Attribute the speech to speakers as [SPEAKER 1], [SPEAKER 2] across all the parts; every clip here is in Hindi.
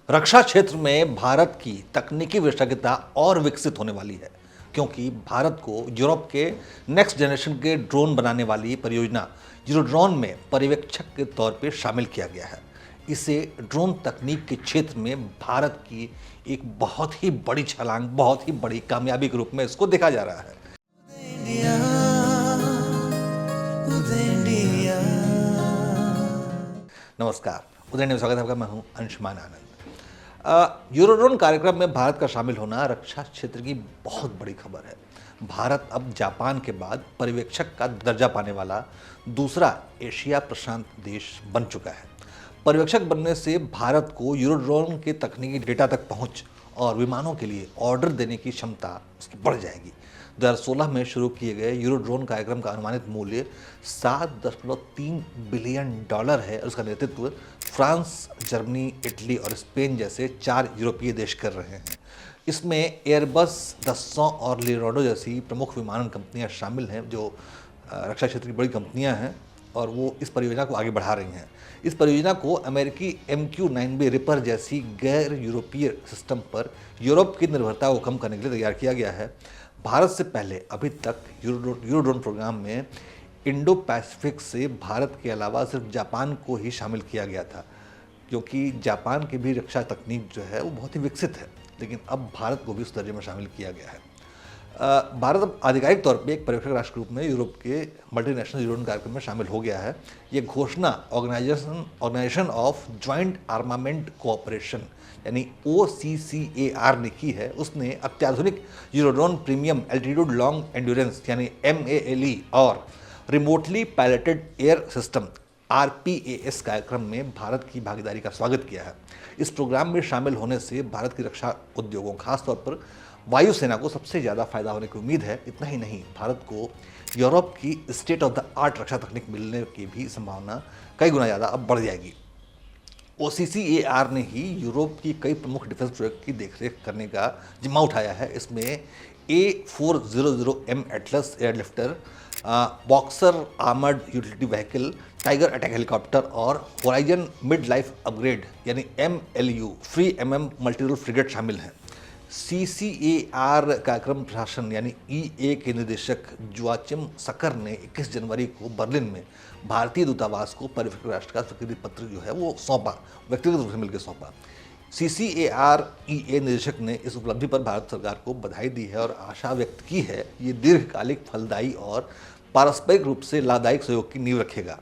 [SPEAKER 1] रक्षा क्षेत्र में भारत की तकनीकी विशेषज्ञता और विकसित होने वाली है, क्योंकि भारत को यूरोप के नेक्स्ट जनरेशन के ड्रोन बनाने वाली परियोजना यूरोड्रोन में पर्यवेक्षक के तौर पर शामिल किया गया है। इसे ड्रोन तकनीक के क्षेत्र में भारत की एक बहुत ही बड़ी छलांग, बहुत ही बड़ी कामयाबी के रूप में इसको देखा जा रहा है। नमस्कार, उदय में स्वागत है आपका। मैं हूं अंशुमान आनंद। यूरोड्रोन कार्यक्रम में भारत का शामिल होना रक्षा क्षेत्र की बहुत बड़ी खबर है। भारत अब जापान के बाद पर्यवेक्षक का दर्जा पाने वाला दूसरा एशिया प्रशांत देश बन चुका है। पर्यवेक्षक बनने से भारत को यूरोड्रोन के तकनीकी डेटा तक पहुंच और विमानों के लिए ऑर्डर देने की क्षमता उसकी बढ़ जाएगी। 2016 में शुरू किए गए यूरोड्रोन कार्यक्रम का अनुमानित मूल्य $7.3 बिलियन है और उसका नेतृत्व फ्रांस, जर्मनी, इटली और स्पेन जैसे 4 यूरोपीय देश कर रहे हैं। इसमें एयरबस, दस्सॉ और लियोनार्डो जैसी प्रमुख विमानन कंपनियां शामिल हैं, जो रक्षा क्षेत्र की बड़ी कंपनियां हैं और वो इस परियोजना को आगे बढ़ा रही हैं। इस परियोजना को अमेरिकी MQ-9B रिपर जैसी गैर यूरोपीय सिस्टम पर यूरोप की निर्भरता को कम करने के लिए तैयार किया गया है। भारत से पहले अभी तक यूरोड्रोन प्रोग्राम में इंडो पैसिफिक से भारत के अलावा सिर्फ जापान को ही शामिल किया गया था, क्योंकि जापान की भी रक्षा तकनीक जो है वो बहुत ही विकसित है, लेकिन अब भारत को भी उस दर्जे में शामिल किया गया है। भारत अब आधिकारिक तौर पे एक पर्यवेक्षक राष्ट्र के रूप में यूरोप के मल्टीनेशनल यूरोड्रोन कार्यक्रम में शामिल हो गया है। ये घोषणा organisation of joint armament cooperation यानी OCCAR ने की है। उसने अत्याधुनिक Eurodrone premium altitude long endurance यानी MALE और remotely piloted air system RPAS कार्यक्रम में भारत की भागीदारी का स्वागत किया है। इस प्रोग्राम में शामिल होने से भारत की रक्षा उद्योगों, खासतौर पर वायुसेना को सबसे ज़्यादा फायदा होने की उम्मीद है। इतना ही नहीं, भारत को यूरोप की स्टेट ऑफ द आर्ट रक्षा तकनीक मिलने की भी संभावना कई गुना ज़्यादा अब बढ़ जाएगी। OCCAR ने ही यूरोप की कई प्रमुख डिफेंस प्रोजेक्ट की देखरेख करने का जिम्मा उठाया है। इसमें A400M Atlas airlifter, Boxer armoured utility vehicle, Tiger attack helicopter और होराइजन मिड लाइफ अपग्रेड यानी MLU free multi role frigate शामिल हैं। CCAR कार्यक्रम प्रशासन यानी EA के निदेशक जोआचिम सकर ने 21 जनवरी को बर्लिन में भारतीय दूतावास को पर्यवेक्षक राष्ट्र का स्वीकृति पत्र जो है वो सौंपा, व्यक्तिगत रूप से मिलकर सौंपा। CCAR EA निदेशक ने इस उपलब्धि पर भारत सरकार को बधाई दी है और आशा व्यक्त की है ये दीर्घकालिक, फलदायी और पारस्परिक रूप से लाभदायक सहयोग की नींव रखेगा।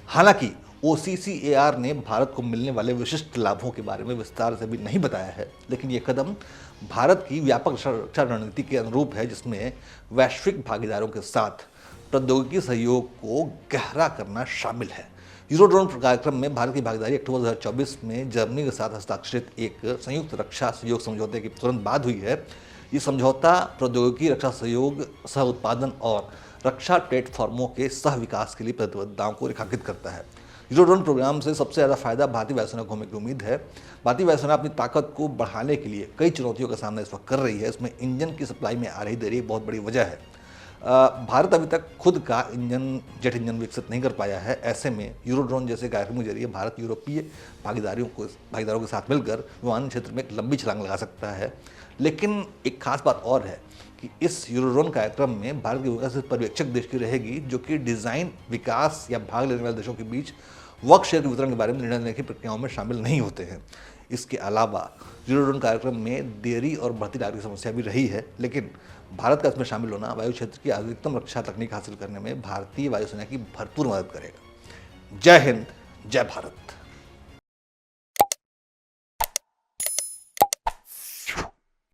[SPEAKER 1] हालांकि OCCAR ने भारत को मिलने वाले विशिष्ट लाभों के बारे में विस्तार से भी नहीं बताया है, लेकिन ये कदम भारत की व्यापक रक्षा रणनीति के अनुरूप है, जिसमें वैश्विक भागीदारों के साथ प्रौद्योगिकी सहयोग को गहरा करना शामिल है। यूरोड्रोन कार्यक्रम में भारत की भागीदारी अक्टूबर 2024 में जर्मनी के साथ हस्ताक्षरित एक संयुक्त रक्षा सहयोग समझौते के तुरंत बाद हुई है। ये समझौता प्रौद्योगिकी, रक्षा सहयोग, सह उत्पादन और रक्षा प्लेटफॉर्मों के सह विकास के लिए प्रतिबद्धताओं को रेखांकित करता है। यूरोड्रोन प्रोग्राम से सबसे ज़्यादा फायदा भारतीय वायुसेना को होने की उम्मीद है। भारतीय वायुसेना अपनी ताकत को बढ़ाने के लिए कई चुनौतियों का सामना इस वक्त कर रही है। इसमें इंजन की सप्लाई में आ रही देरी एक बहुत बड़ी वजह है। भारत अभी तक खुद का जेट इंजन विकसित नहीं कर पाया है। ऐसे में यूरोड्रोन जैसे कार्यक्रम के जरिए भारत यूरोपीय भागीदारों के साथ मिलकर विमान क्षेत्र में एक लंबी छलांग लगा सकता है। लेकिन एक खास बात और है कि इस यूरोड्रोन कार्यक्रम में भारत की भूमिका सिर्फ पर्यवेक्षक देश की रहेगी, जो कि डिज़ाइन, विकास या भाग लेने वाले देशों के बीच वर्क शेयर के वितरण के बारे में निर्णय लेने की प्रक्रियाओं में शामिल नहीं होते हैं। इसके अलावा यूरोड्रोन कार्यक्रम में देरी और बढ़ती लागत की समस्या भी रही है, लेकिन भारत का इसमें शामिल होना वायु क्षेत्र की अधिकतम रक्षा तकनीक हासिल करने में भारतीय वायुसेना की भरपूर मदद करेगा। जय हिंद, जय भारत।